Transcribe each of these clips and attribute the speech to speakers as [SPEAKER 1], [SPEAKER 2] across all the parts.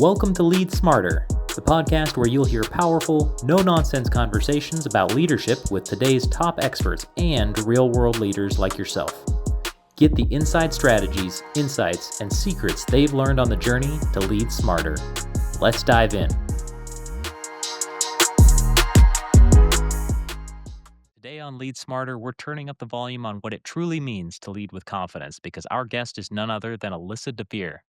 [SPEAKER 1] Welcome to Lead Smarter, the podcast where you'll hear powerful, no-nonsense conversations about leadership with today's top experts and real-world leaders like yourself. Get the inside strategies, insights, and secrets they've learned on the journey to lead smarter. Let's dive in. Today on Lead Smarter, we're turning up the volume on what it truly means to lead with confidence because our guest is none other than Alyssa Dver.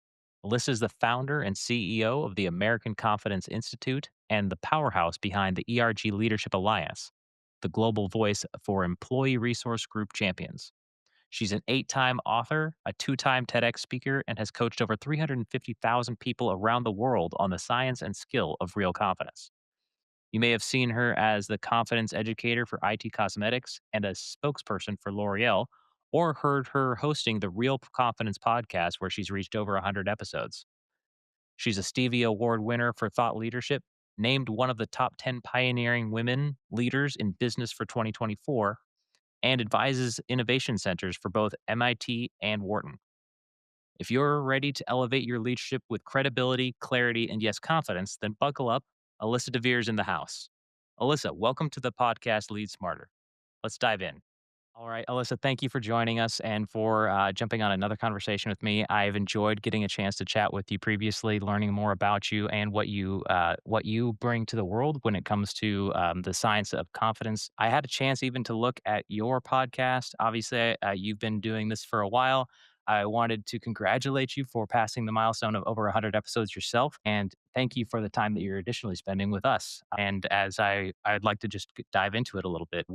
[SPEAKER 1] Alyssa is the founder and CEO of the American Confidence Institute and the powerhouse behind the ERG Leadership Alliance, the global voice for employee resource group champions. She's an 8-time author, a 2-time TEDx speaker, and has coached over 350,000 people around the world on the science and skill of real confidence. You may have seen her as the confidence educator for IT Cosmetics and a spokesperson for L'Oreal, or heard her hosting the Real Confidence podcast, where she's reached over 100 episodes. She's a Stevie Award winner for thought leadership, named one of the top 10 pioneering women leaders in business for 2024, and advises innovation centers for both MIT and Wharton. If you're ready to elevate your leadership with credibility, clarity, and yes, confidence, then buckle up. Alyssa Dver is in the house. Alyssa, welcome to the podcast Lead Smarter. Let's dive in. All right, Alyssa, thank you for joining us and for jumping on another conversation with me. I've enjoyed getting a chance to chat with you previously, learning more about you and what you bring to the world when it comes to the science of confidence. I had a chance even to look at your podcast. Obviously, you've been doing this for a while. I wanted to congratulate you for passing the milestone of over 100 episodes yourself, and thank you for the time that you're additionally spending with us. And I'd like to just dive into it a little bit.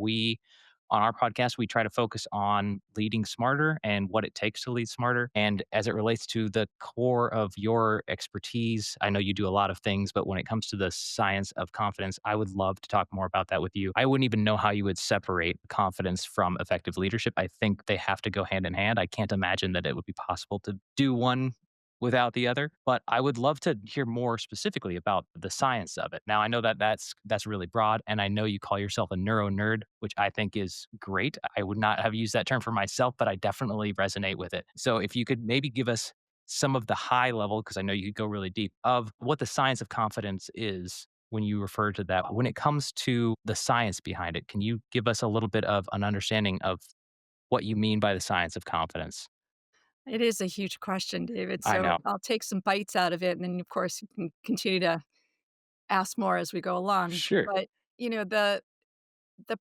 [SPEAKER 1] On our podcast, we try to focus on leading smarter and what it takes to lead smarter. And as it relates to the core of your expertise, I know you do a lot of things, but when it comes to the science of confidence, I would love to talk more about that with you. I wouldn't even know how you would separate confidence from effective leadership. I think they have to go hand in hand. I can't imagine that it would be possible to do one without the other, but I would love to hear more specifically about the science of it. Now, I know that that's really broad, and I know you call yourself a neuro nerd, which I think is great. I would not have used that term for myself, but I definitely resonate with it. So if you could maybe give us some of the high level, because I know you could go really deep, of what the science of confidence is when you refer to that. When it comes to the science behind it, can you give us a little bit of an understanding of what you mean by the science of confidence?
[SPEAKER 2] It is a huge question, David.
[SPEAKER 1] I
[SPEAKER 2] So
[SPEAKER 1] know.
[SPEAKER 2] I'll take some bites out of it. And then, of course, you can continue to ask more as we go along.
[SPEAKER 1] Sure.
[SPEAKER 2] But, the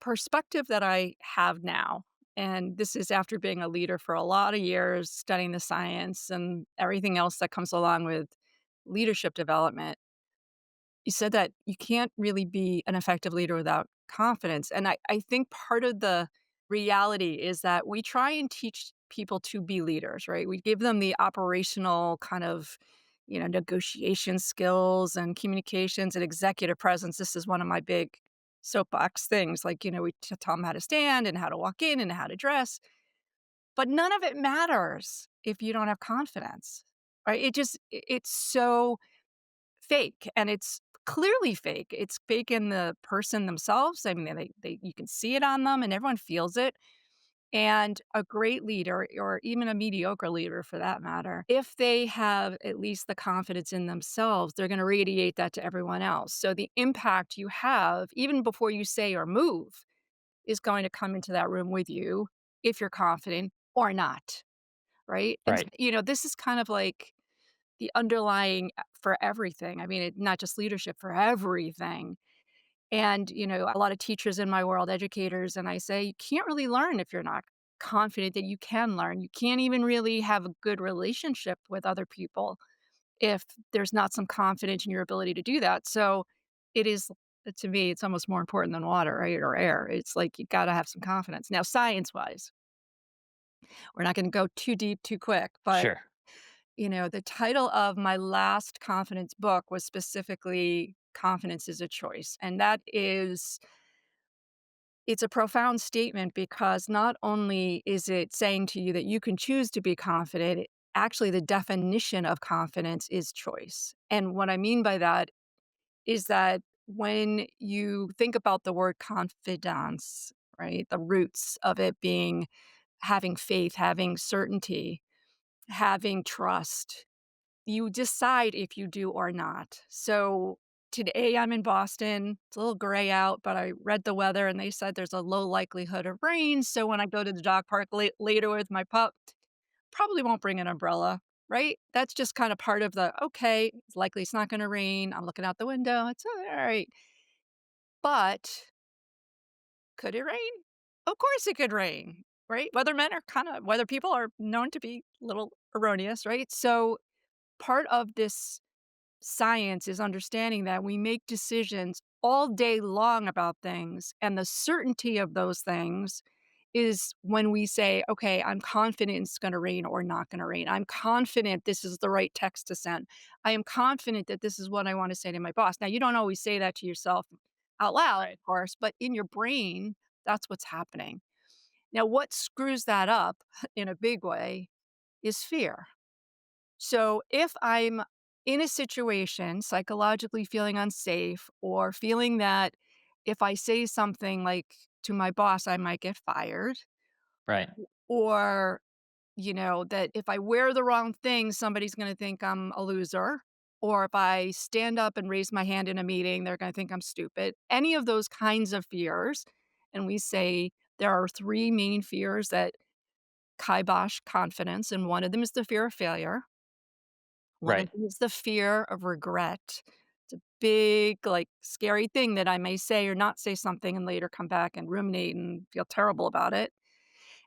[SPEAKER 2] perspective that I have now, and this is after being a leader for a lot of years, studying the science and everything else that comes along with leadership development. You said that you can't really be an effective leader without confidence. And I think part of the reality is that we try and teach people to be leaders, right? We give them the operational kind of, negotiation skills and communications and executive presence. This is one of my big soapbox things. Like, we tell them how to stand and how to walk in and how to dress. But none of it matters if you don't have confidence, right? It's so fake, and it's clearly fake. It's fake in the person themselves. I mean, they you can see it on them and everyone feels it. And a great leader, or even a mediocre leader for that matter, if they have at least the confidence in themselves, they're going to radiate that to everyone else. So the impact you have, even before you say or move, is going to come into that room with you if you're confident or not. Right. And,
[SPEAKER 1] Right.
[SPEAKER 2] this is kind of like the underlying for everything. I mean, not just leadership, for everything. And, a lot of teachers in my world, educators, and I say, you can't really learn if you're not confident that you can learn. You can't even really have a good relationship with other people if there's not some confidence in your ability to do that. So it is, to me, it's almost more important than water, right? Or air. It's like you got to have some confidence. Now, science wise, we're not going to go too deep too quick, but
[SPEAKER 1] Sure.
[SPEAKER 2] the title of my last confidence book was specifically Confidence is a Choice. And it's a profound statement because not only is it saying to you that you can choose to be confident, actually, the definition of confidence is choice. And what I mean by that is that when you think about the word confidence, right, the roots of it being having faith, having certainty, having trust, You decide if you do or not. So today I'm in Boston. It's a little gray out, but I read the weather and they said there's a low likelihood of rain. So when I go to the dog park later with my pup, probably won't bring an umbrella, right? That's just kind of part of the okay, it's likely it's not going to rain. I'm looking out the window. It's all right. But could it rain? Of course it could rain, right? Weather people are known to be a little erroneous, right? So part of this science is understanding that we make decisions all day long about things, and the certainty of those things is when we say, "Okay, I'm confident it's gonna rain or not gonna rain. I'm confident this is the right text to send. I am confident that this is what I wanna say to my boss." Now, you don't always say that to yourself out loud,
[SPEAKER 1] Right.
[SPEAKER 2] of course, but in your brain, that's what's happening. Now, what screws that up in a big way is fear. So if I'm in a situation, psychologically feeling unsafe or feeling that if I say something like to my boss, I might get fired,
[SPEAKER 1] Right.
[SPEAKER 2] or, that if I wear the wrong thing, somebody's going to think I'm a loser. Or if I stand up and raise my hand in a meeting, they're going to think I'm stupid. Any of those kinds of fears. And we say there are three main fears that kibosh confidence, and one of them is the fear of failure. One of
[SPEAKER 1] Right.
[SPEAKER 2] them is the fear of regret. It's a big, like, scary thing that I may say or not say something and later come back and ruminate and feel terrible about it.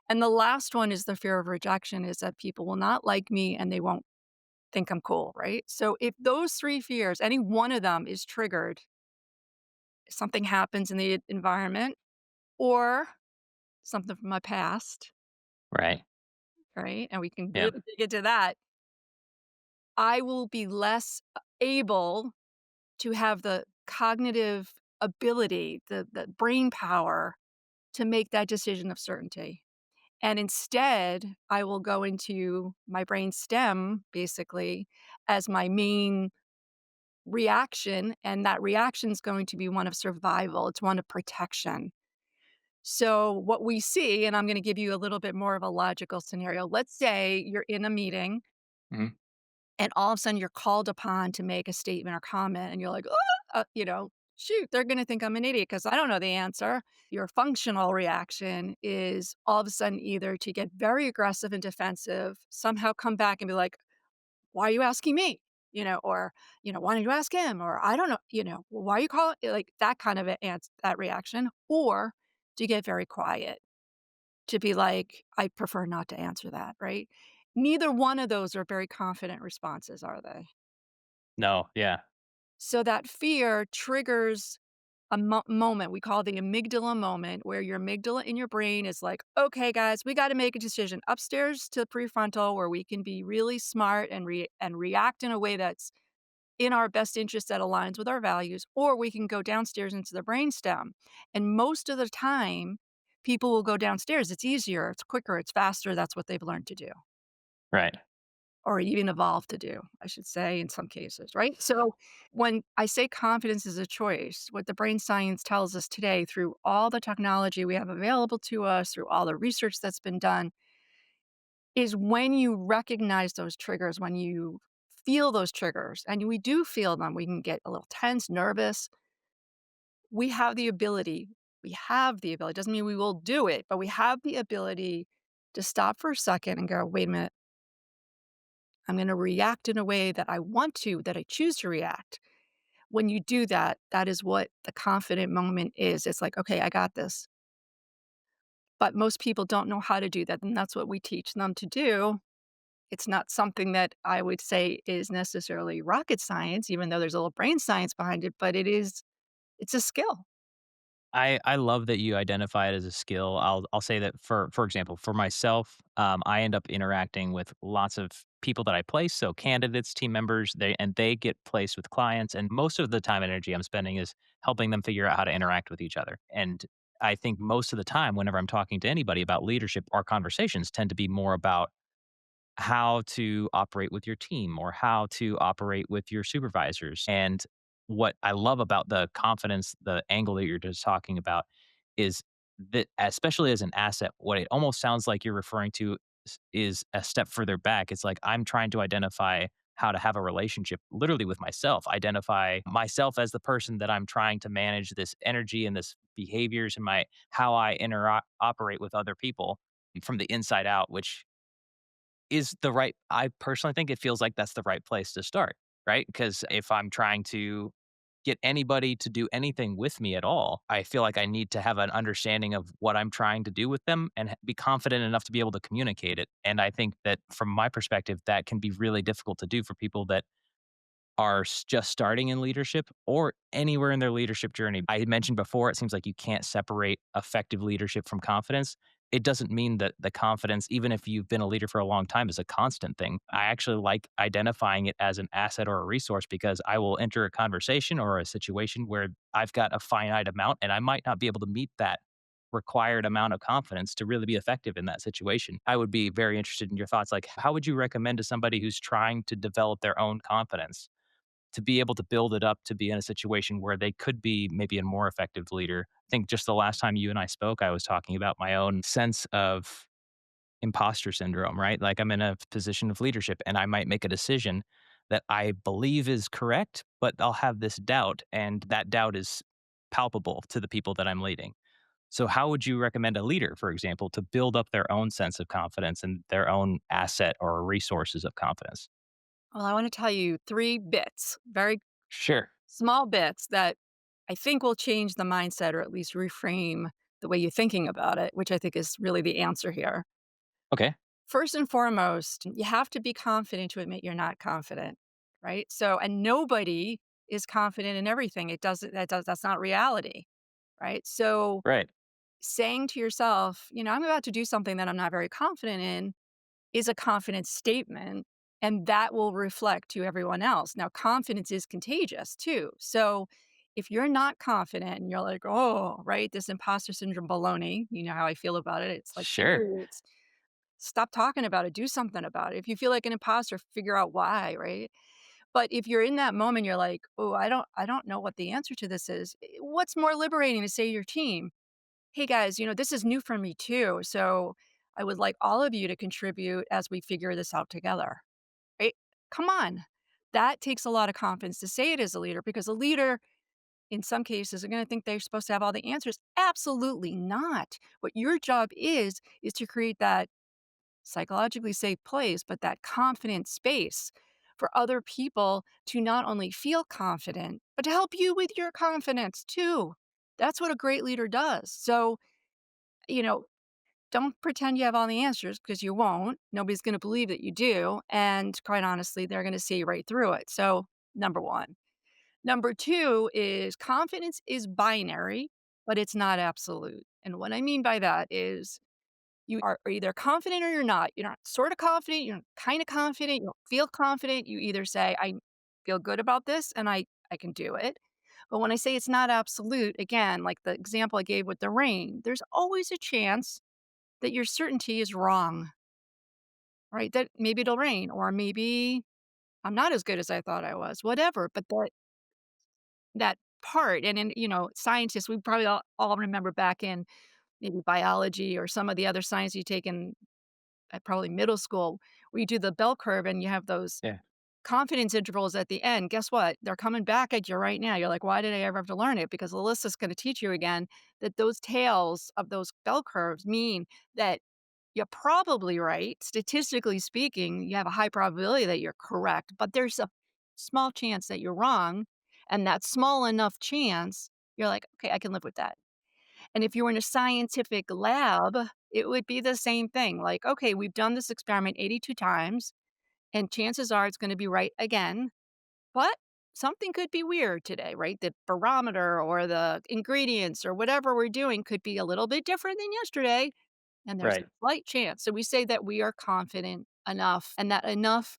[SPEAKER 2] And the last one is the fear of rejection, is that people will not like me and they won't think I'm cool, right? So if those 3 fears, any one of them is triggered, something happens in the environment or something from my past,
[SPEAKER 1] Right.
[SPEAKER 2] right? And we can
[SPEAKER 1] Yeah.
[SPEAKER 2] really dig into that. I will be less able to have the cognitive ability, the brain power to make that decision of certainty. And instead, I will go into my brain stem basically as my main reaction. And that reaction is going to be one of survival, it's one of protection. So, what we see, and I'm going to give you a little bit more of a logical scenario. Let's say you're in a meeting
[SPEAKER 1] Mhm.
[SPEAKER 2] and all of a sudden you're called upon to make a statement or comment and you're like, shoot, they're going to think I'm an idiot because I don't know the answer. Your functional reaction is all of a sudden either to get very aggressive and defensive, somehow come back and be like, why are you asking me? Or, why don't you ask him? Or I don't know, "Well, why are you calling?" Like that kind of that reaction. Or to get very quiet, to be like, I prefer not to answer that, right? Neither one of those are very confident responses, are they?
[SPEAKER 1] No. Yeah.
[SPEAKER 2] So that fear triggers a moment we call the amygdala moment, where your amygdala in your brain is like, okay, guys, we got to make a decision upstairs to prefrontal where we can be really smart and react in a way that's in our best interest that aligns with our values, or we can go downstairs into the brainstem. And most of the time, people will go downstairs. It's easier, it's quicker, it's faster. That's what they've learned to do.
[SPEAKER 1] Right.
[SPEAKER 2] Or even evolved to do, I should say, in some cases, right? So, when I say confidence is a choice, what the brain science tells us today through all the technology we have available to us, through all the research that's been done, is when you recognize those triggers, when you feel those triggers, and we do feel them, we can get a little tense, nervous. We have the ability, doesn't mean we will do it, but we have the ability to stop for a second and go, wait a minute, I'm going to react in a way that I want to, that I choose to react. When you do that, that is what the confident moment is. It's like, okay, I got this. But most people don't know how to do that. And that's what we teach them to do. It's not something that I would say is necessarily rocket science, even though there's a little brain science behind it, but it's a skill.
[SPEAKER 1] I love that you identify it as a skill. I'll say that for example, for myself, I end up interacting with lots of people that I place, so candidates, team members, they get placed with clients, and most of the time and energy I'm spending is helping them figure out how to interact with each other. And I think most of the time, whenever I'm talking to anybody about leadership, our conversations tend to be more about how to operate with your team or how to operate with your supervisors. And what I love about the confidence, the angle that you're just talking about is that, especially as an asset, what it almost sounds like you're referring to is a step further back. It's like I'm trying to identify how to have a relationship literally with myself, identify myself as the person that I'm trying to manage this energy and this behaviors and my how I operate with other people from the inside out, which is the right I personally think it feels like that's the right place to start, right? Because if I'm trying to get anybody to do anything with me at all, I feel like I need to have an understanding of what I'm trying to do with them and be confident enough to be able to communicate it. And I think that from my perspective, that can be really difficult to do for people that are just starting in leadership or anywhere in their leadership journey. I mentioned before, it seems like you can't separate effective leadership from confidence. It doesn't mean that the confidence, even if you've been a leader for a long time, is a constant thing. I actually like identifying it as an asset or a resource because I will enter a conversation or a situation where I've got a finite amount and I might not be able to meet that required amount of confidence to really be effective in that situation. I would be very interested in your thoughts. Like, how would you recommend to somebody who's trying to develop their own confidence to be able to build it up to be in a situation where they could be maybe a more effective leader? I think just the last time you and I spoke, I was talking about my own sense of imposter syndrome, right? Like I'm in a position of leadership and I might make a decision that I believe is correct, but I'll have this doubt, and that doubt is palpable to the people that I'm leading. So, how would you recommend a leader, for example, to build up their own sense of confidence and their own asset or resources of confidence?
[SPEAKER 2] Well, I want to tell you 3 bits, very
[SPEAKER 1] Sure.
[SPEAKER 2] small bits that I think will change the mindset or at least reframe the way you're thinking about it, which I think is really the answer here.
[SPEAKER 1] Okay.
[SPEAKER 2] First and foremost, you have to be confident to admit you're not confident, right? So, and nobody is confident in everything. It doesn't that's not reality, right? So,
[SPEAKER 1] Right.
[SPEAKER 2] saying to yourself, I'm about to do something that I'm not very confident in is a confident statement, and that will reflect to everyone else. Now, confidence is contagious too. So, if you're not confident and you're like, oh, right, this imposter syndrome baloney, you know how I feel about it. It's like,
[SPEAKER 1] Sure.
[SPEAKER 2] it's stop talking about it, do something about it. If you feel like an imposter, figure out why, right? But if you're in that moment, you're like, oh, I don't know what the answer to this is. What's more liberating to say to your team? Hey guys, this is new for me too. So I would like all of you to contribute as we figure this out together. Right? Come on. That takes a lot of confidence to say it as a leader because a leader, in some cases, are going to think they're supposed to have all the answers. Absolutely not. What your job is to create that psychologically safe place, but that confident space for other people to not only feel confident, but to help you with your confidence too. That's what a great leader does. So, you know, don't pretend you have all the answers because you won't. Nobody's going to believe that you do. And quite honestly, they're going to see right through it. So, number one. Number two is confidence is binary, but it's not absolute. And what I mean by that is you are either confident or you're not. You're not sort of confident, you're kind of confident, you don't feel confident. You either say, I feel good about this and I can do it. But when I say it's not absolute, again, like the example I gave with the rain, there's always a chance that your certainty is wrong, right? That maybe it'll rain, or maybe I'm not as good as I thought I was, whatever. But that part, and in, scientists, we probably all remember back in maybe biology or some of the other science you take in at probably middle school, where you do the bell curve and you have those
[SPEAKER 1] Yeah.
[SPEAKER 2] confidence intervals at the end. Guess what? They're coming back at you right now. You're like, why did I ever have to learn it? Because Alyssa's going to teach you again that those tails of those bell curves mean that you're probably right. Statistically speaking, you have a high probability that you're correct, but there's a small chance that you're wrong. And that small enough chance, you're like, okay, I can live with that. And if you were in a scientific lab, it would be the same thing. Like, okay, we've done this experiment 82 times, and chances are it's going to be right again. But something could be weird today, right? The barometer or the ingredients or whatever we're doing could be a little bit different than yesterday. And there's a
[SPEAKER 1] Right.
[SPEAKER 2] slight chance. So we say that we are confident enough, and that enough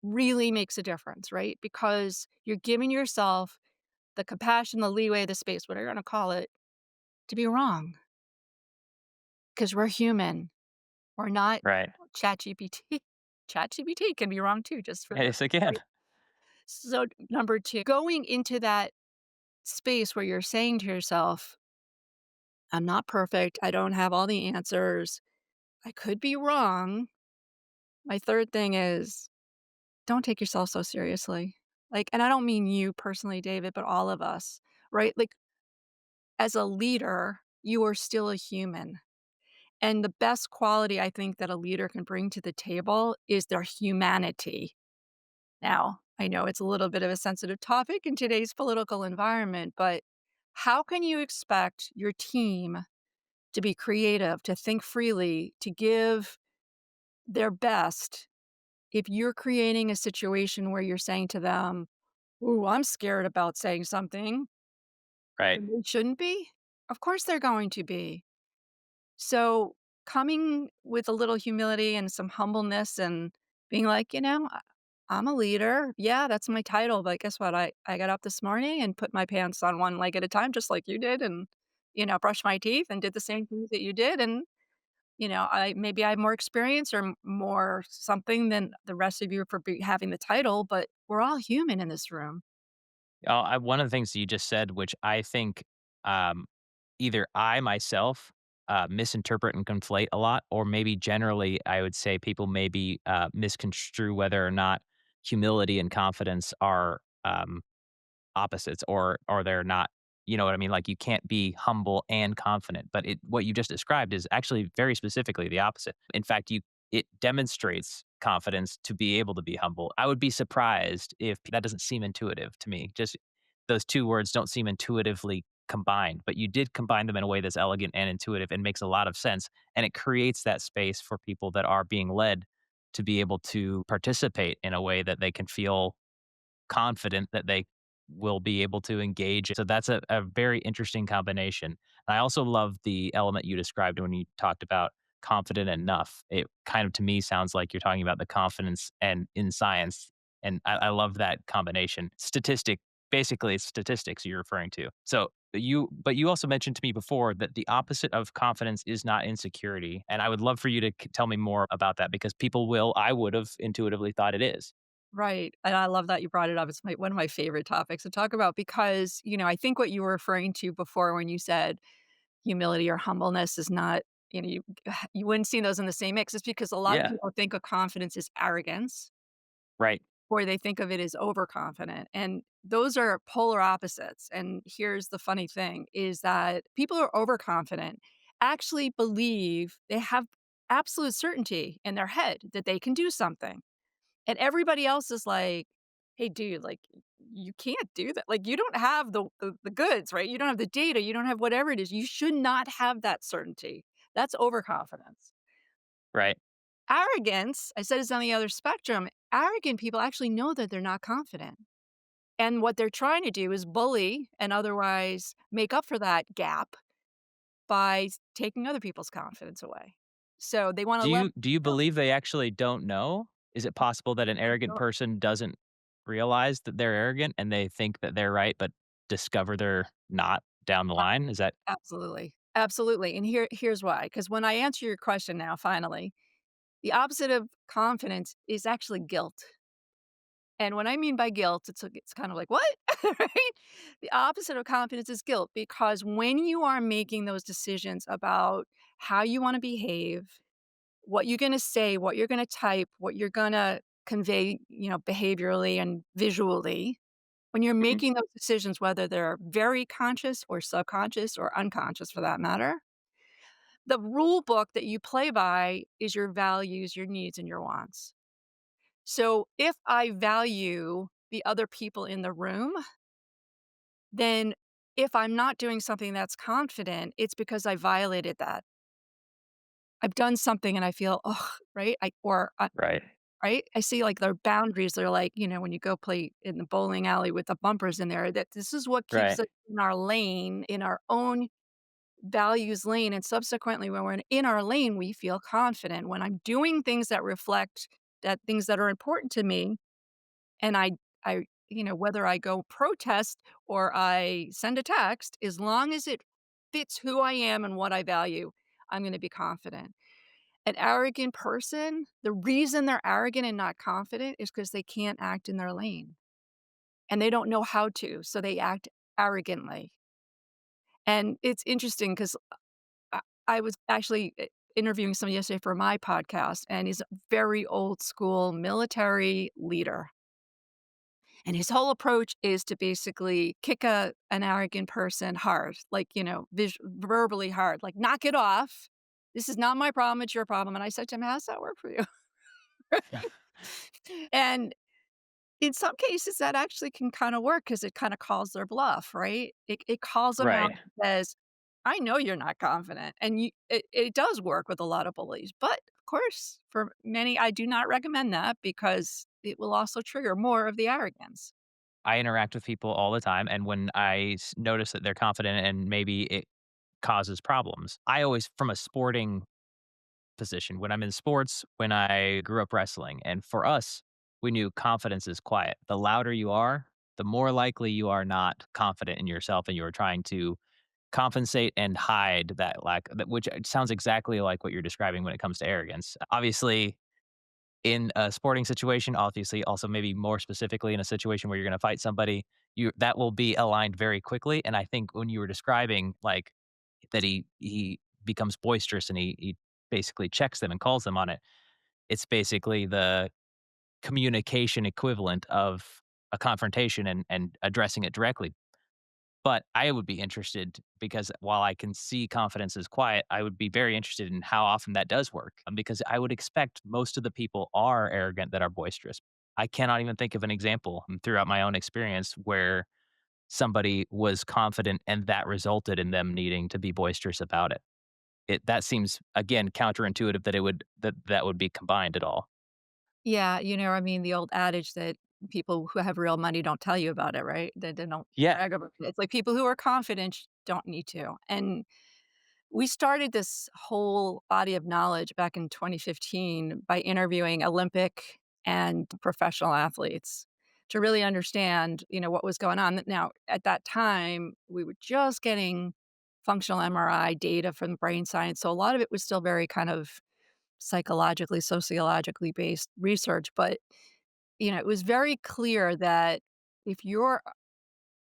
[SPEAKER 2] really makes a difference, right? Because you're giving yourself the compassion, the leeway, the space, whatever you're going to call it, to be wrong because we're human. We're not
[SPEAKER 1] Right.
[SPEAKER 2] ChatGPT. ChatGPT can be wrong too, just for the
[SPEAKER 1] Yes, again.
[SPEAKER 2] right? So, number 2, going into that space where you're saying to yourself, "I'm not perfect. I don't have all the answers. I could be wrong." My third thing is don't take yourself so seriously. Like, and I don't mean you personally, David, but all of us, right? Like, as a leader, you are still a human. And the best quality I think that a leader can bring to the table is their humanity. Now, I know it's a little bit of a sensitive topic in today's political environment, but how can you expect your team to be creative, to think freely, to give their best if you're creating a situation where you're saying to them, "Ooh, I'm scared about saying something,"
[SPEAKER 1] Right.
[SPEAKER 2] when they shouldn't be? Of course they're going to be. So, coming with a little humility and some humbleness and being like, I'm a leader. Yeah, that's my title. But guess what? I got up this morning and put my pants on one leg at a time, just like you did, and, brushed my teeth and did the same things that you did. And, maybe I have more experience or more something than the rest of you for having the title, but we're all human in this room.
[SPEAKER 1] One of the things you just said, which I think um, either I myself misinterpret and conflate a lot, or maybe generally, I would say people maybe misconstrue whether or not humility and confidence are opposites, or they're not. You know what I mean? Like, you can't be humble and confident, but what you just described is actually very specifically the opposite. In fact, you it demonstrates confidence to be able to be humble. I would be surprised if that doesn't seem intuitive to me. Just those two words don't seem intuitively combined, but you did combine them in a way that's elegant and intuitive and makes a lot of sense, and it creates that space for people that are being led to be able to participate in a way that they can feel confident that they will be able to engage. So that's a very interesting combination. And I also love the element you described when you talked about confident enough. It kind of to me sounds like you're talking about the confidence and in science. And I love that combination. Basically it's statistics you're referring to. But you also mentioned to me before that the opposite of confidence is not insecurity. And I would love for you to tell me more about that because I would have intuitively thought it is.
[SPEAKER 2] Right, and I love that you brought it up. It's one of my favorite topics to talk about because, I think what you were referring to before when you said humility or humbleness is not, you wouldn't see those in the same mix. It's because a lot of
[SPEAKER 1] Yeah.
[SPEAKER 2] people think of confidence as arrogance,
[SPEAKER 1] Right.
[SPEAKER 2] or they think of it as overconfident, and those are polar opposites. And here's the funny thing is that people who are overconfident actually believe they have absolute certainty in their head that they can do something. And everybody else is like, "Hey, dude, like, you can't do that. Like, you don't have the goods, right? You don't have the data. You don't have whatever it is. You should not have that certainty." That's overconfidence.
[SPEAKER 1] Right.
[SPEAKER 2] Arrogance, I said, is on the other spectrum. Arrogant people actually know that they're not confident. And what they're trying to do is bully and otherwise make up for that gap by taking other people's confidence away. So they wanna let
[SPEAKER 1] Do you believe they actually don't know? Is it possible that an arrogant person doesn't realize that they're arrogant and they think that they're right, but discover they're not down the line? Is that
[SPEAKER 2] Absolutely. Absolutely, and here's why. Because when I answer your question now, finally, the opposite of confidence is actually guilt, and what I mean by guilt, it's kind of like, "What?" Right? The opposite of confidence is guilt, because when you are making those decisions about how you wanna behave, what you're gonna say, what you're gonna type, what you're gonna convey, behaviorally and visually, when you're
[SPEAKER 1] Mhm.
[SPEAKER 2] making those decisions, whether they're very conscious or subconscious or unconscious for that matter, the rule book that you play by is your values, your needs, and your wants. So if I value the other people in the room, then if I'm not doing something that's confident, it's because I violated that. I've done something and I feel, oh, right?
[SPEAKER 1] Right.
[SPEAKER 2] Right? I see like their boundaries. They're like, when you go play in the bowling alley with the bumpers in there, that this is what keeps
[SPEAKER 1] Right.
[SPEAKER 2] us in our lane, in our own values lane, and subsequently when we're in our lane we feel confident. When I'm doing things that reflect that things that are important to me, and I whether I go protest or I send a text, as long as it fits who I am and what I value, I'm going to be confident. An arrogant person, the reason they're arrogant and not confident is because they can't act in their lane, and they don't know how to, so they act arrogantly. And it's interesting 'cause I was actually interviewing someone yesterday for my podcast, and he's a very old school military leader. And his whole approach is to basically kick an arrogant person hard, like, verbally hard, like, "Knock it off. This is not my problem, it's your problem." And I said to him, "How's that work for you?"
[SPEAKER 1] Yeah.
[SPEAKER 2] Right? And in some cases, that actually can kinda work because it kinda calls their bluff, right? It calls them out
[SPEAKER 1] Right.
[SPEAKER 2] and says, "I know you're not confident," and it does work with a lot of bullies, but, of course, for many, I do not recommend that because it will also trigger more of the arrogance.
[SPEAKER 1] I interact with people all the time, and when notice that they're confident and maybe it causes problems, I always, from a sporting position, when I'm in sports, when I grew up wrestling, and for us, we knew confidence is quiet. The louder you are, the more likely you are not confident in yourself, and you are trying to compensate and hide that lack, which sounds exactly like what you're describing when it comes to arrogance. Obviously, in a sporting situation, obviously, also maybe more specifically in a situation where you're gonna fight somebody, you that will be aligned very quickly, and I think when you were describing, like, that he becomes boisterous and he basically checks them and calls them on it, it's basically the communication equivalent of a confrontation and addressing it directly. But I would be interested because while I can see confidence is quiet, I would be very interested in how often that does work, because I would expect most of the people are arrogant that are boisterous. I cannot even think of an example throughout my own experience where somebody was confident and that resulted in them needing to be boisterous about it. That seems, again, counterintuitive that that would be combined at all.
[SPEAKER 2] Yeah, I mean, the old adage that people who have real money don't tell you about it, right? They don't
[SPEAKER 1] Yeah,
[SPEAKER 2] brag about it. It's like people who are confident don't need to. And we started this whole body of knowledge back in 2015 by interviewing Olympic and professional athletes to really understand, what was going on. Now, at that time, we were just getting functional MRI data from brain science, so a lot of it was still very kind of psychologically, sociologically based research, but, it was very clear that if you're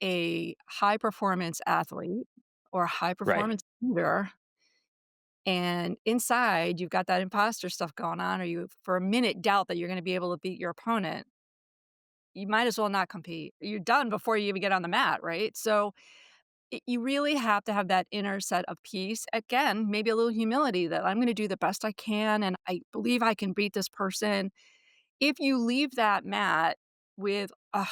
[SPEAKER 2] a high performance athlete or a high
[SPEAKER 1] right,
[SPEAKER 2] performance leader, and inside you've got that imposter stuff going on, or you for a minute doubt that you're gonna be able to beat your opponent, you might as well not compete. You're done before you even get on the mat, right? So, you really have to have that inner set of peace. Again, maybe a little humility that I'm gonna do the best I can, and I believe I can beat this person. If you leave that mat with, "Ugh,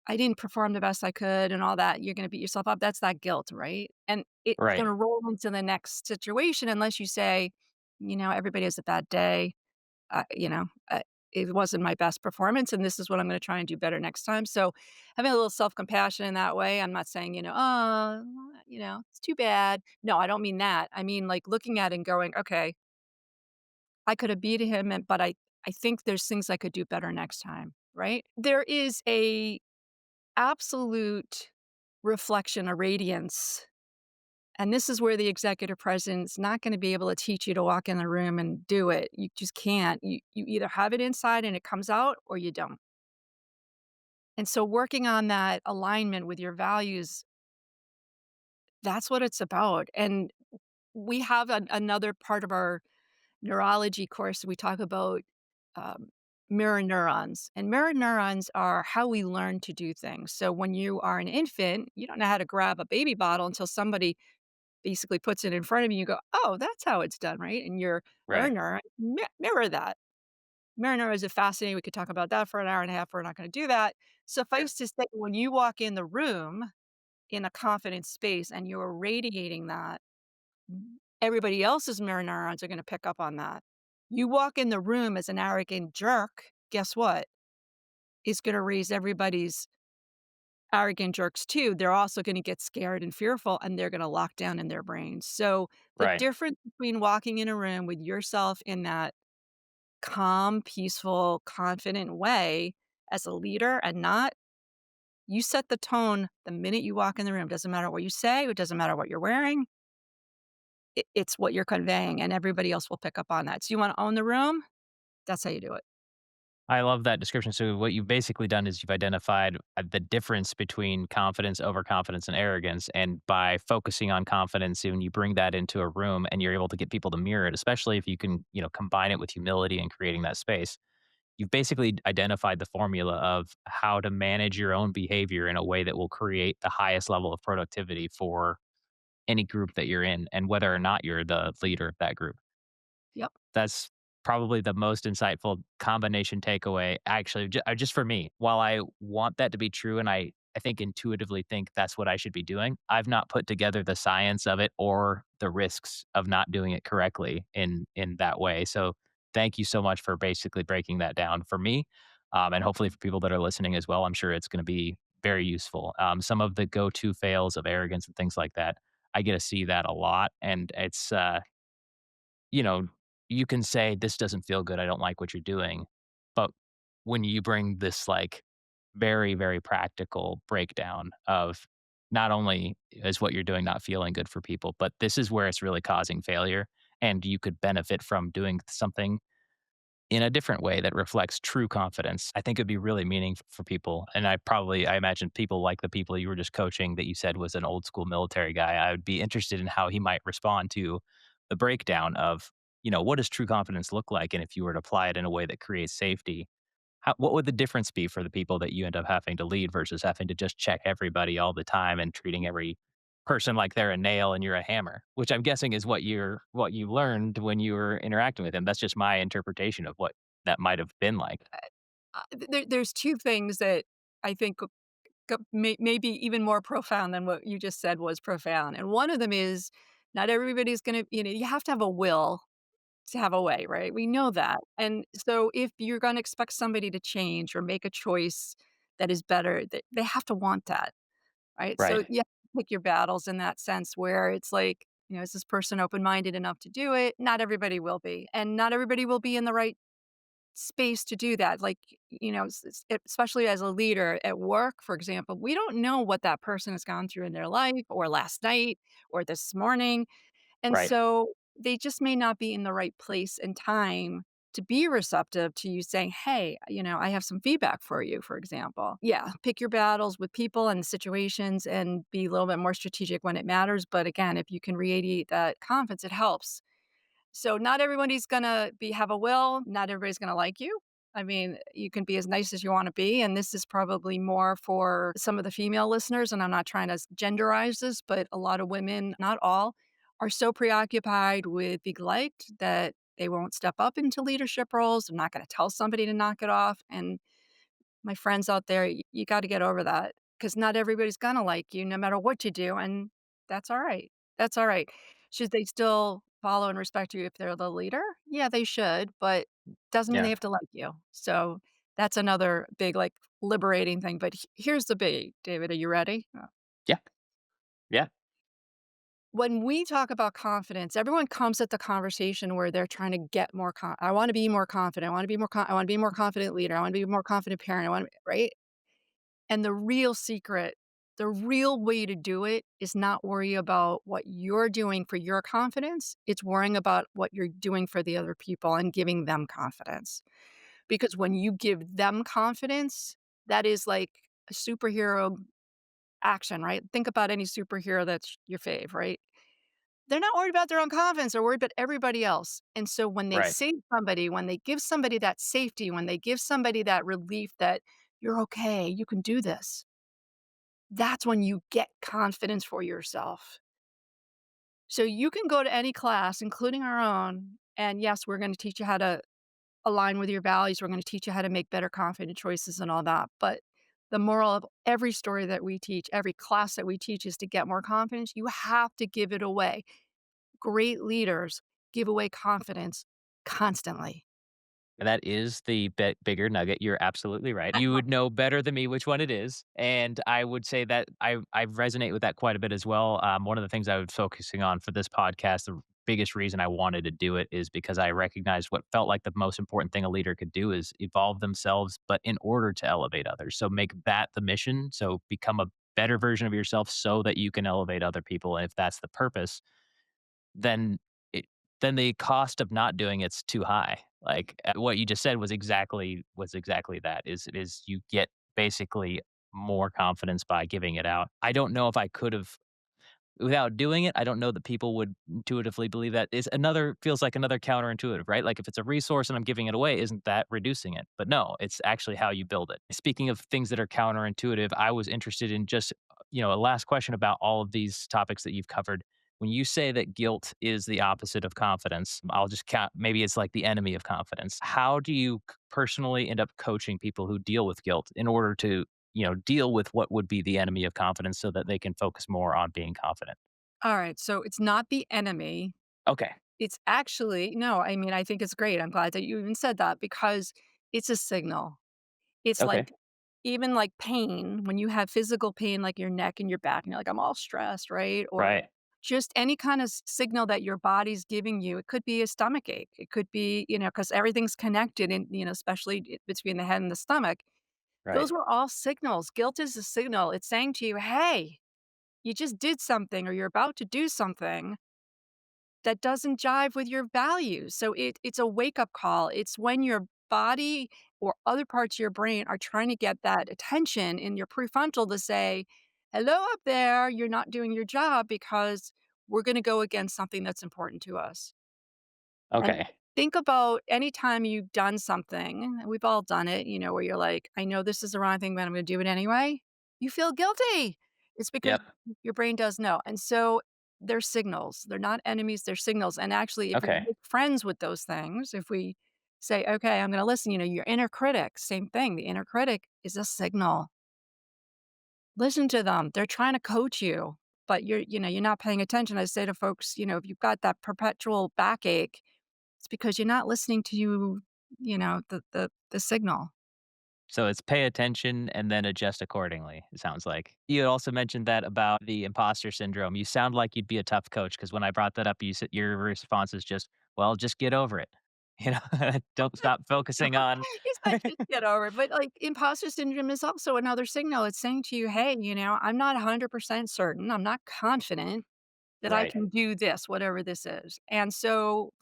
[SPEAKER 2] I didn't perform the best I could," and all that, you're gonna beat yourself up, that's that guilt, right? And it's
[SPEAKER 1] right.
[SPEAKER 2] gonna roll into the next situation unless you say, "Everybody has a bad day. It wasn't my best performance, and this is what I'm gonna try and do better next time." So, having a little self-compassion in that way, I'm not saying, "Oh, it's too bad." No, I don't mean that. I mean, like, looking at it and going, "Okay, I could have beat him, but I think there's things I could do better next time," right? There is a absolute reflection, a radiance, and this is where the executive president's not gonna be able to teach you to walk in the room and do it. You just can't. You either have it inside and it comes out or you don't. And so working on that alignment with your values, that's what it's about. And we have another part of our neurology course, we talk about um, mirror neurons. And mirror neurons are how we learn to do things. So when you are an infant, you don't know how to grab a baby bottle until somebody basically puts it in front of you. You go, "Oh, that's how it's done," right? And your
[SPEAKER 1] Right.
[SPEAKER 2] learner mirror that. Mirror neurons are fascinating. We could talk about that for an hour and a half. We're not going to do that.
[SPEAKER 1] Sure.
[SPEAKER 2] Suffice to say, when you walk in the room in a confident space and you're radiating that, everybody else's mirror neurons are gonna pick up on that. You walk in the room as an arrogant jerk, guess what? It's gonna raise everybody's arrogant jerks too. They're also gonna get scared and fearful, and they're gonna lock down in their brains. So, the
[SPEAKER 1] Right.
[SPEAKER 2] difference between walking in a room with yourself in that calm, peaceful, confident way as a leader and not, you set the tone the minute you walk in the room. Doesn't matter what you say, it doesn't matter what you're wearing. It's what you're conveying, and everybody else will pick up on that. So you wanna own the room? That's how you do it.
[SPEAKER 1] I love that description. So what you've basically done is you've identified the difference between confidence, overconfidence, and arrogance. And by focusing on confidence, when you bring that into a room and you're able to get people to mirror it, especially if you can, combine it with humility and creating that space, you've basically identified the formula of how to manage your own behavior in a way that will create the highest level of productivity for any group that you're in, and whether or not you're the leader of that group.
[SPEAKER 2] Yep.
[SPEAKER 1] That's probably the most insightful combination takeaway, actually, just for me. While I want that to be true, and I think intuitively think that's what I should be doing, I've not put together the science of it or the risks of not doing it correctly in that way. So, thank you so much for basically breaking that down for me, and hopefully for people that are listening as well. I'm sure it's going to be very useful. Some of the go-to fails of arrogance and things like that, I get to see that a lot, and it's you know, you can say, "This doesn't feel good. I don't like what you're doing." But when you bring this, like, very, very practical breakdown of not only is what you're doing not feeling good for people, but this is where it's really causing failure, and you could benefit from doing something in a different way that reflects true confidence, I think it'd be really meaningful for people. And I imagine people like the people you were just coaching that you said was an old school military guy. I would be interested in how he might respond to the breakdown of, what does true confidence look like? And if you were to apply it in a way that creates safety, what would the difference be for the people that you end up having to lead versus having to just check everybody all the time and treating every person like they're a nail and you're a hammer, which I'm guessing is what you learned when you were interacting with him. That's just my interpretation of what that might have been like.
[SPEAKER 2] There's 2 things that I think maybe even more profound than what you just said was profound, and one of them is not everybody's gonna you have to have a will to have a way, right? We know that, and so if you're gonna expect somebody to change or make a choice that is better, they have to want that, right? So,
[SPEAKER 1] Right.
[SPEAKER 2] you have to pick your battles in that sense where it's like, is this person open-minded enough to do it? Not everybody will be, and not everybody will be in the right space to do that. Like, especially as a leader at work, for example, we don't know what that person has gone through in their life or last night or this morning. And
[SPEAKER 1] Right.
[SPEAKER 2] so they just may not be in the right place and time to be receptive to you saying, hey, I have some feedback for you, for example. Yeah, pick your battles with people and situations and be a little bit more strategic when it matters. But again, if you can radiate that confidence, it helps. So not everybody's gonna have a will, not everybody's gonna like you. I mean, you can be as nice as you wanna be, and this is probably more for some of the female listeners, and I'm not trying to genderize this, but a lot of women, not all, are so preoccupied with being liked that they won't step up into leadership roles. They're not gonna tell somebody to knock it off, and my friends out there, you gotta get over that because not everybody's gonna like you no matter what you do, and that's alright. That's alright. Should they still follow and respect you if they're the leader? Yeah, they should, but doesn't mean they
[SPEAKER 1] Yeah.
[SPEAKER 2] have to like you. So, that's another big, like, liberating thing, but here's the big, David, are you ready?
[SPEAKER 1] Yeah. Yeah.
[SPEAKER 2] When we talk about confidence, everyone comes at the conversation where they're trying to get more I wanna be more confident, I wanna be I wanna be a more confident leader, I wanna be a more confident parent, I wanna right? And the real secret, the real way to do it is not worry about what you're doing for your confidence. It's worrying about what you're doing for the other people and giving them confidence. Because when you give them confidence, that is like a superhero action, right? Think about any superhero that's your fave, right? They're not worried about their own confidence, they're worried about everybody else. And so when they
[SPEAKER 1] Right.
[SPEAKER 2] save somebody, when they give somebody that safety, when they give somebody that relief that you're okay, you can do this, that's when you get confidence for yourself. So you can go to any class, including our own, and yes, we're gonna teach you how to align with your values, we're gonna teach you how to make better confident choices and all that, but the moral of every story that we teach, every class that we teach is to get more confidence, you have to give it away. Great leaders give away confidence constantly.
[SPEAKER 1] That is the bigger nugget. You're absolutely right. You would know better than me which one it is, and I would say that I resonate with that quite a bit as well. One of the things I was focusing on for this podcast, the biggest reason I wanted to do it is because I recognized what felt like the most important thing a leader could do is evolve themselves, but in order to elevate others. So make that the mission. So become a better version of yourself so that you can elevate other people. And if that's the purpose, then then the cost of not doing it's too high. Like, what you just said was exactly that, is you get basically more confidence by giving it out. I don't know if I could have without doing it, I don't know that people would intuitively believe that is another feels like another counterintuitive, right? Like if it's a resource and I'm giving it away, isn't that reducing it? But no, it's actually how you build it. Speaking of things that are counterintuitive, I was interested in just, a last question about all of these topics that you've covered. When you say that guilt is the opposite of confidence, I'll just count, maybe it's like the enemy of confidence. How do you personally end up coaching people who deal with guilt in order to deal with what would be the enemy of confidence so that they can focus more on being confident?
[SPEAKER 2] Alright, so it's not the enemy.
[SPEAKER 1] Okay.
[SPEAKER 2] It's actually no, I mean, I think it's great. I'm glad that you even said that because it's a signal. It's
[SPEAKER 1] Okay.
[SPEAKER 2] like even like pain, when you have physical pain, like your neck and your back, and you're like, "I'm all stressed," right? Or
[SPEAKER 1] Right.
[SPEAKER 2] just any kind of signal that your body's giving you. It could be a stomach ache. It could be, because everything's connected and, especially between the head and the stomach.
[SPEAKER 1] Right.
[SPEAKER 2] Those were all signals. Guilt is a signal. It's saying to you, "Hey, you just did something or you're about to do something that doesn't jive with your values." So it's a wake-up call. It's when your body or other parts of your brain are trying to get that attention in your prefrontal to say, "Hello up there, you're not doing your job because we're gonna go against something that's important to us." And
[SPEAKER 1] Okay.
[SPEAKER 2] think about any time you've done something, and we've all done it, where you're like, "I know this is the wrong thing, but I'm gonna do it anyway." You feel guilty. It's because
[SPEAKER 1] Yep.
[SPEAKER 2] your brain does know. And so they're signals. They're not enemies, they're signals. And actually, if we
[SPEAKER 1] Okay.
[SPEAKER 2] make friends with those things, if we say, "Okay, I'm gonna listen," your inner critic, same thing. The inner critic is a signal. Listen to them. They're trying to coach you, but you're not paying attention. I say to folks, if you've got that perpetual backache, it's because you're not listening to the signal.
[SPEAKER 1] So it's pay attention and then adjust accordingly, it sounds like. You had also mentioned that about the imposter syndrome. You sound like you'd be a tough coach because when I brought that up, you said your response is just, well, just get over it. You know, don't stop focusing on.
[SPEAKER 2] It's not just get over it, but, like, imposter syndrome is also another signal. It's saying to you, "Hey, I'm not 100% certain. I'm not confident that I
[SPEAKER 1] Right.
[SPEAKER 2] can do this, whatever this is." And so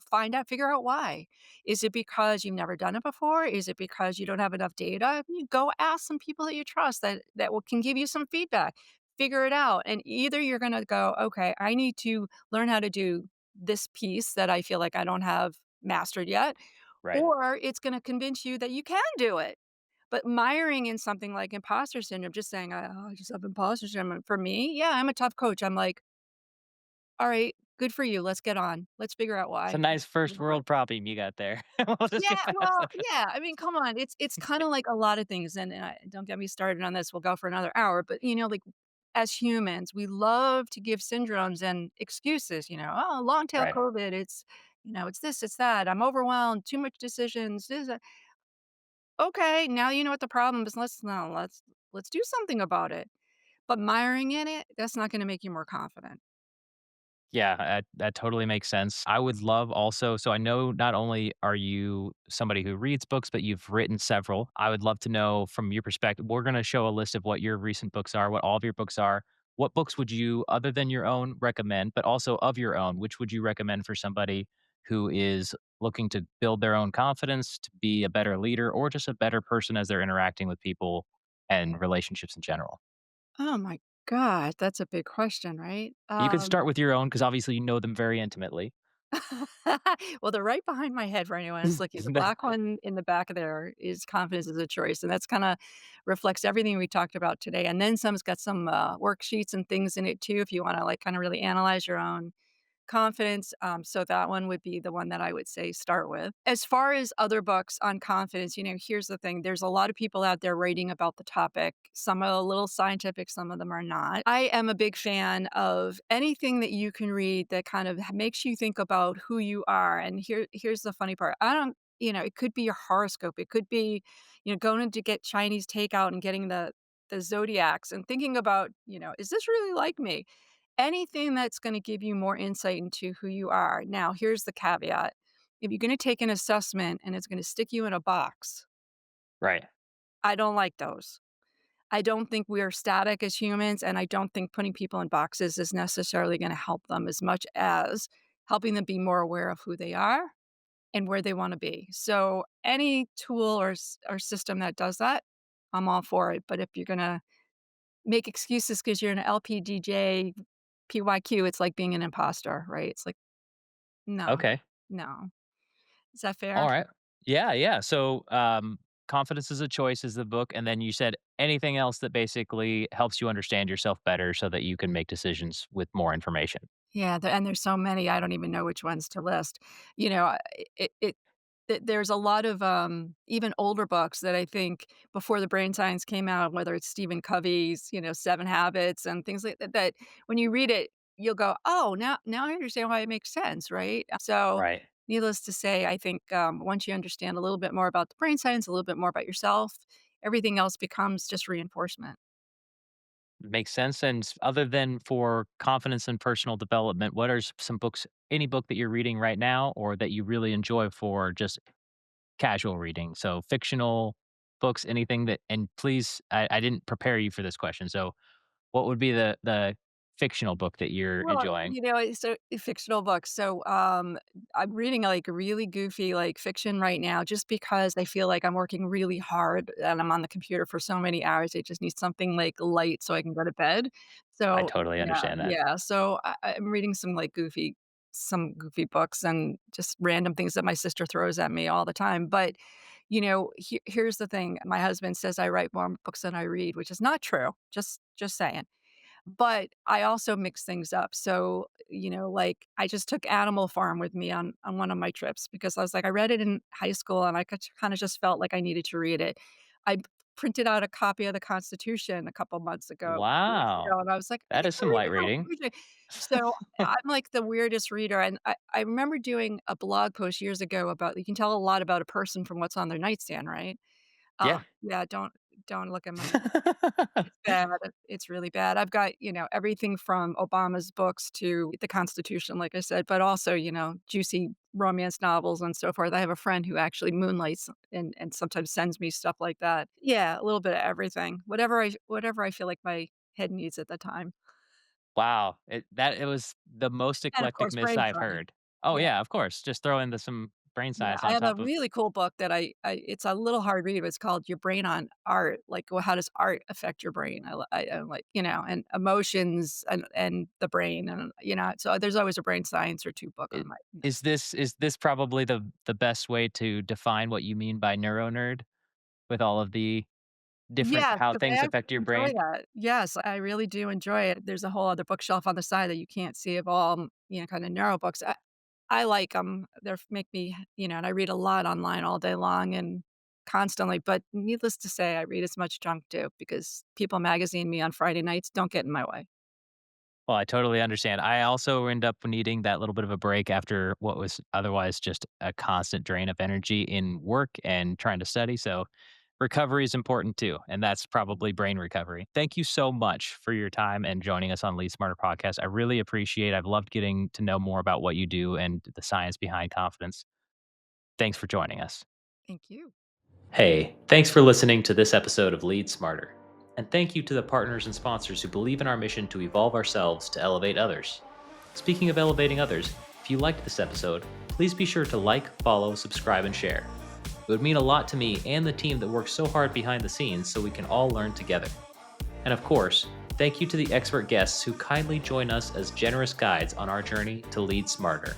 [SPEAKER 2] figure out why. Is it because you've never done it before? Is it because you don't have enough data? You go ask some people that you trust that can give you some feedback. Figure it out. And either you're gonna go, "Okay, I need to learn how to do this piece that I feel like I don't have mastered yet,"
[SPEAKER 1] Right.
[SPEAKER 2] or it's gonna convince you that you can do it. But miring in something like imposter syndrome, just saying, "Oh, I just have imposter syndrome." For me, yeah, I'm a tough coach. I'm like, "All right, good for you. Let's get on. Let's figure out
[SPEAKER 1] It's a
[SPEAKER 2] why."
[SPEAKER 1] nice first world problem you got there. We'll just
[SPEAKER 2] Yeah,
[SPEAKER 1] get past
[SPEAKER 2] well,
[SPEAKER 1] that.
[SPEAKER 2] yeah, I mean, come on. It's kinda like a lot of things, and I don't get me started on this, we'll go for another hour, but, like, as humans, we love to give syndromes and excuses, "Oh, long tail
[SPEAKER 1] Right.
[SPEAKER 2] COVID, it's this, it's that, I'm overwhelmed, too much decisions, this, that." Okay, now you know what the problem is, let's do something about it. But miring in it, that's not gonna make you more confident.
[SPEAKER 1] Yeah, that totally makes sense. I would love also, so I know not only are you somebody who reads books, but you've written several. I would love to know from your perspective. We're going to show a list of what your recent books are, what all of your books are. What books would you, other than your own, recommend, but also of your own, which would you recommend for somebody who is looking to build their own confidence, to be a better leader, or just a better person as they're interacting with people and relationships in general?
[SPEAKER 2] Oh my god, that's a big question, right?
[SPEAKER 1] You could start with your own because obviously you know them very intimately.
[SPEAKER 2] Well, they're right behind my head for anyone who's looking. The black one in the back there is confidence is a choice, and that's kinda reflects everything we talked about today, and then some. It's got some, worksheets and things in it too if you wanna, like, kinda really analyze your own confidence, so that one would be the one that I would say start with. As far as other books on confidence, here's the thing, there's a lot of people out there writing about the topic. Some are a little scientific, some of them are not. I am a big fan of anything that you can read that kind of makes you think about who you are, and here's the funny part. I don't it could be your horoscope, it could be, going in to get Chinese takeout and getting the zodiacs and thinking about, "Is this really like me?" Anything that's gonna give you more insight into who you are. Now, here's the caveat. If you're gonna take an assessment and it's gonna stick you in a box,
[SPEAKER 1] Right.
[SPEAKER 2] I don't like those. I don't think we are static as humans, and I don't think putting people in boxes is necessarily gonna help them as much as helping them be more aware of who they are and where they wanna be. So, any tool or system that does that, I'm all for it, but if you're gonna make excuses because 'cause you're an LPDJ, PYQ, it's like being an imposter, right? It's like, no,
[SPEAKER 1] Okay.
[SPEAKER 2] no. Is that fair?
[SPEAKER 1] All right. Yeah, yeah. So, Confidence is a Choice is the book, and then you said anything else that basically helps you understand yourself better so that you can make decisions with more information.
[SPEAKER 2] Yeah, and there's so many, I don't even know which ones to list. You know, there's a lot of, even older books that I think before the brain science came out, whether it's Stephen Covey's, 7 Habits and things like that, that when you read it, you'll go, "Oh, now I understand why it makes sense," right? So,
[SPEAKER 1] Right.
[SPEAKER 2] needless to say, I think, once you understand a little bit more about the brain science, a little bit more about yourself, everything else becomes just reinforcement.
[SPEAKER 1] Makes sense. And other than for confidence and personal development, what are some books, any book that you're reading right now or that you really enjoy for just casual reading? So, fictional books, anything that, and please, I didn't prepare you for this question. So, what would be the fictional book that you're
[SPEAKER 2] Well,
[SPEAKER 1] enjoying?
[SPEAKER 2] so fictional books. So, I'm reading like really goofy like fiction right now, just because I feel like I'm working really hard and I'm on the computer for so many hours. I just need something like light so I can go to bed.
[SPEAKER 1] I
[SPEAKER 2] So,
[SPEAKER 1] totally
[SPEAKER 2] yeah,
[SPEAKER 1] understand that.
[SPEAKER 2] yeah. So I'm reading some goofy books and just random things that my sister throws at me all the time. But here's the thing: my husband says I write more books than I read, which is not true. Just saying. But I also mix things up. So, like, I just took Animal Farm with me on one of my trips because I was like, I read it in high school and I kinda just felt like I needed to read it. I printed out a copy of the Constitution a couple months ago, years
[SPEAKER 1] Wow.
[SPEAKER 2] ago, and I was like, "I
[SPEAKER 1] That
[SPEAKER 2] get
[SPEAKER 1] is
[SPEAKER 2] to
[SPEAKER 1] some
[SPEAKER 2] read
[SPEAKER 1] light
[SPEAKER 2] it how
[SPEAKER 1] reading.
[SPEAKER 2] much." So, I'm like the weirdest reader, and I remember doing a blog post years ago about you can tell a lot about a person from what's on their nightstand, right?
[SPEAKER 1] Yeah.
[SPEAKER 2] Yeah, don't look at my it's bad, it's really bad. I've got, everything from Obama's books to the Constitution, like I said, but also, juicy romance novels and so forth. I have a friend who actually moonlights and sometimes sends me stuff like that. Yeah, a little bit of everything. Whatever I feel like my head needs at the time.
[SPEAKER 1] Wow. It was the most
[SPEAKER 2] And of
[SPEAKER 1] eclectic
[SPEAKER 2] course,
[SPEAKER 1] mix
[SPEAKER 2] brain
[SPEAKER 1] I've
[SPEAKER 2] science.
[SPEAKER 1] heard. Oh,
[SPEAKER 2] Yeah.
[SPEAKER 1] yeah, of course. Just throw in some brain
[SPEAKER 2] Yeah,
[SPEAKER 1] science
[SPEAKER 2] I
[SPEAKER 1] on
[SPEAKER 2] have a
[SPEAKER 1] top of
[SPEAKER 2] really cool book that I it's a little hard read, but it's called Your Brain on Art, like, well, how does art affect your brain? I'm like, and emotions and the brain and, so there's always a brain science or 2 book
[SPEAKER 1] I
[SPEAKER 2] on my
[SPEAKER 1] is this probably the best way to define what you mean by neuro nerd with all of the different
[SPEAKER 2] Yes,
[SPEAKER 1] how
[SPEAKER 2] 'cause
[SPEAKER 1] things
[SPEAKER 2] I
[SPEAKER 1] affect
[SPEAKER 2] actually
[SPEAKER 1] your
[SPEAKER 2] enjoy
[SPEAKER 1] brain?
[SPEAKER 2] that. Yes, I really do enjoy it. There's a whole other bookshelf on the side that you can't see of all, kinda neuro books. I like them. 'Em. They're make me and I read a lot online all day long and constantly, but needless to say, I read as much junk too because People Magazine me on Friday nights, don't get in my way.
[SPEAKER 1] Well, I totally understand. I also end up needing that little bit of a break after what was otherwise just a constant drain of energy in work and trying to study. So, recovery is important too. And that's probably brain recovery. Thank you so much for your time and joining us on Lead Smarter podcast. I really appreciate I've loved getting to know more about what you do and the science behind confidence. Thanks for joining us.
[SPEAKER 2] Thank you.
[SPEAKER 1] Hey, thanks for listening to this episode of Lead Smarter. And thank you to the partners and sponsors who believe in our mission to evolve ourselves to elevate others. Speaking of elevating others, if you liked this episode, please be sure to like, follow, subscribe, and share. It would mean a lot to me and the team that works so hard behind the scenes so we can all learn together. And of course, thank you to the expert guests who kindly join us as generous guides on our journey to lead smarter.